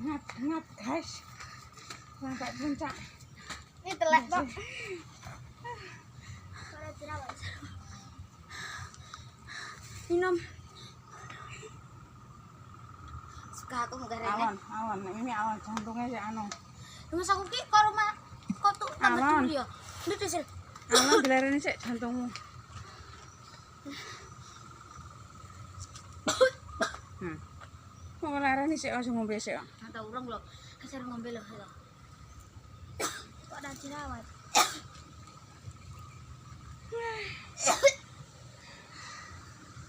hangat guys. Sampai puncak. Ini telek kok. Minum. Suka aku ngegarene. Awan. Ini awan jantungnya sih anu. Mas aku ki karo kok tuh tambah dulu ya. Ndut wis. Awan dilarani sik jantungmu. Kok larani sik aja ngombe sik. Ata urung lho. Kasar ngombe lho. Kok ada jerawat.